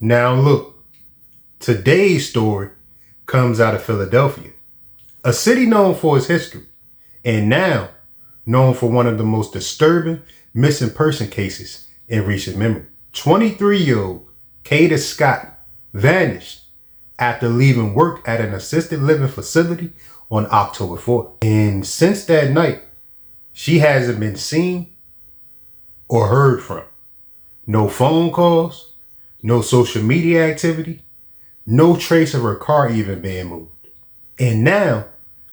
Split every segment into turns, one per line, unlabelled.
Now look, today's story comes out of Philadelphia, a city known for its history, and now known for one of the most disturbing missing person cases in recent memory. 23-year-old Kada Scott vanished after leaving work at an assisted living facility on October 4th. And since that night, she hasn't been seen or heard from. No phone calls, no social media activity, no trace of her car even being moved. And now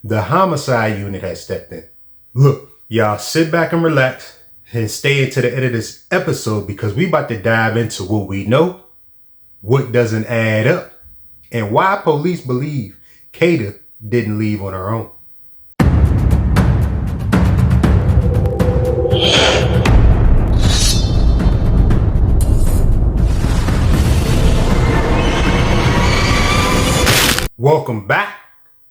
the homicide unit has stepped in. Look, y'all sit back and relax and stay into the end of this episode because we about to dive into what we know, what doesn't add up, and why police believe Kada didn't leave on her own. Welcome back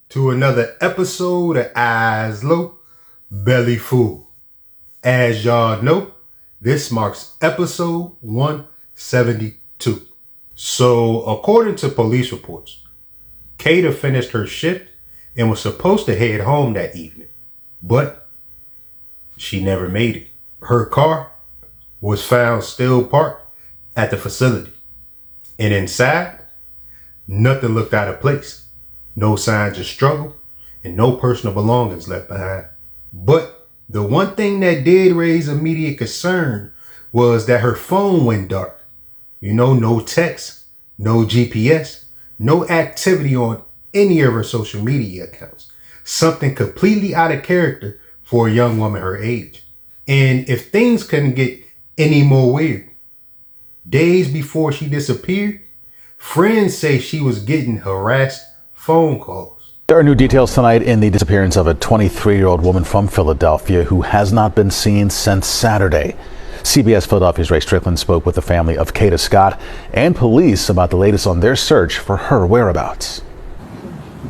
to another episode of Eyes Low, Belly Full. As y'all know, this marks episode 172. So, according to police reports, Kada finished her shift and was supposed to head home that evening, but she never made it. Her car was found still parked at the facility, and inside, nothing looked out of place. No signs of struggle and no personal belongings left behind. But the one thing that did raise immediate concern was that her phone went dark. No text, no GPS, no activity on any of her social media accounts. Something completely out of character for a young woman her age. And if things couldn't get any more weird, days before she disappeared, friends say she was getting harassed phone calls.
There are new details tonight in the disappearance of a 23-year-old woman from Philadelphia who has not been seen since Saturday. CBS Philadelphia's Ray Strickland spoke with the family of Kada Scott and police about the latest on their search for her whereabouts.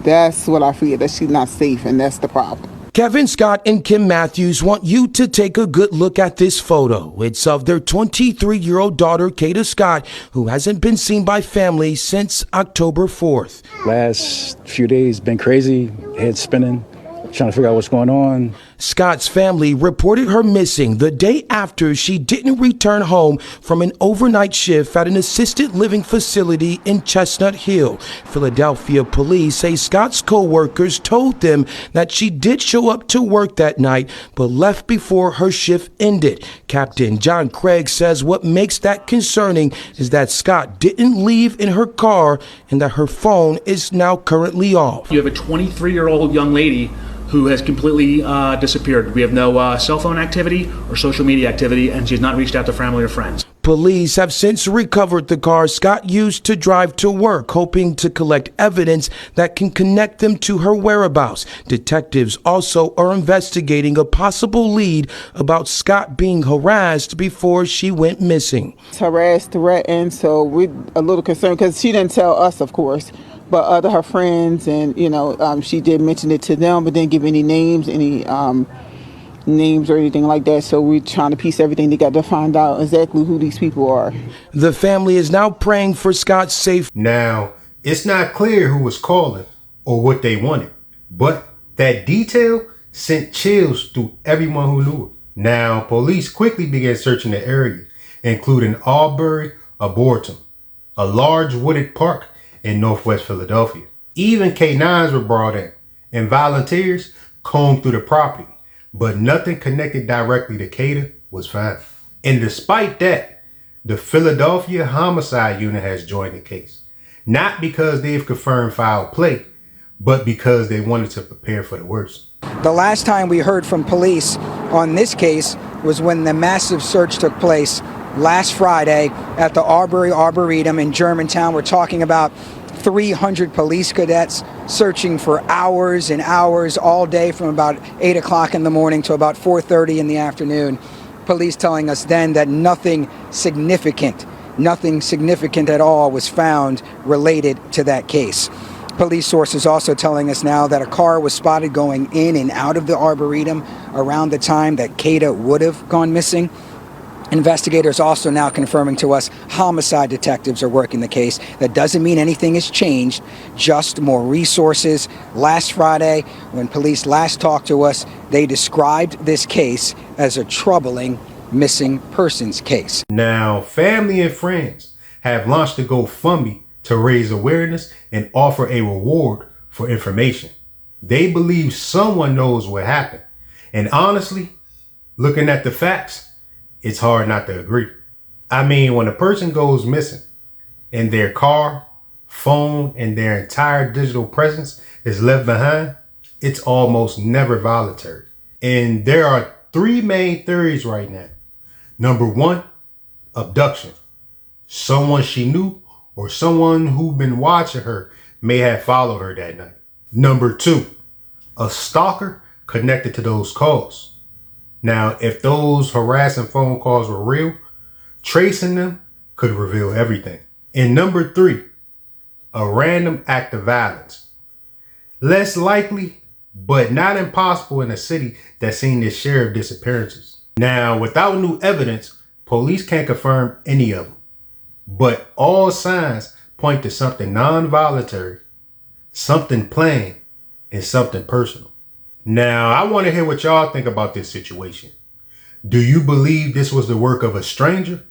That's what I feel, that she's not safe, and that's the problem.
Kevin Scott and Kim Matthews want you to take a good look at this photo. It's of their 23-year-old daughter, Kada Scott, who hasn't been seen by family since October 4th.
Last few days been crazy, head spinning, trying to figure out what's going on.
Scott's family reported her missing the day after she didn't return home from an overnight shift at an assisted living facility in Chestnut Hill. Philadelphia police say Scott's co-workers told them that she did show up to work that night, but left before her shift ended. Captain John Craig says what makes that concerning is that Scott didn't leave in her car and that her phone is now currently off.
You have a 23-year-old young lady who has completely disappeared. We have no cell phone activity or social media activity, and she's not reached out to family or friends.
Police have since recovered the car Scott used to drive to work, hoping to collect evidence that can connect them to her whereabouts. Detectives also are investigating a possible lead about Scott being harassed before she went missing.
Harassed, threatened, so we're a little concerned because she didn't tell us, of course, but other her friends, and she did mention it to them, but didn't give any names, names or anything like that. So we're trying to piece everything together to find out exactly who these people are.
The family is now praying for Scott's safety.
Now, it's not clear who was calling or what they wanted, but that detail sent chills through everyone who knew her. Now, police quickly began searching the area, including Albury Arboretum, a large wooded park in Northwest Philadelphia. Even K9s were brought in, and volunteers combed through the property, but nothing connected directly to Kada was found. And despite that, the Philadelphia Homicide Unit has joined the case, not because they've confirmed foul play, but because they wanted to prepare for the worst.
The last time we heard from police on this case was when the massive search took place last Friday at the Albury Arboretum in Germantown. We're talking about 300 police cadets searching for hours and hours all day from about 8 o'clock in the morning to about 4:30 in the afternoon. Police telling us then that nothing significant at all was found related to that case. Police sources also telling us now that a car was spotted going in and out of the Arboretum around the time that Kada would have gone missing. Investigators also now confirming to us homicide detectives are working the case. That doesn't mean anything has changed, just more resources. Last Friday, when police last talked to us, they described this case as a troubling missing persons case.
Now, family and friends have launched a GoFundMe to raise awareness and offer a reward for information. They believe someone knows what happened. And honestly, looking at the facts, it's hard not to agree. I mean, when a person goes missing and their car, phone, and their entire digital presence is left behind, it's almost never voluntary. And there are three main theories right now. Number one, abduction. Someone she knew or someone who'd been watching her may have followed her that night. Number two, a stalker connected to those calls. Now, if those harassing phone calls were real, tracing them could reveal everything. And number three, a random act of violence. Less likely, but not impossible in a city that's seen its share of disappearances. Now, without new evidence, police can't confirm any of them. But all signs point to something non-voluntary, something planned, and something personal. Now, I want to hear what y'all think about this situation. Do you believe this was the work of a stranger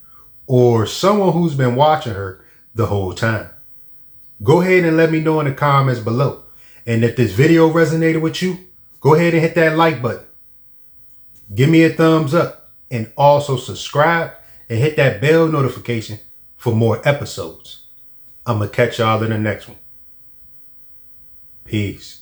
or someone who's been watching her the whole time? Go ahead and let me know in the comments below. And if this video resonated with you, go ahead and hit that like button. Give me a thumbs up and also subscribe and hit that bell notification for more episodes. I'm going to catch y'all in the next one. Peace.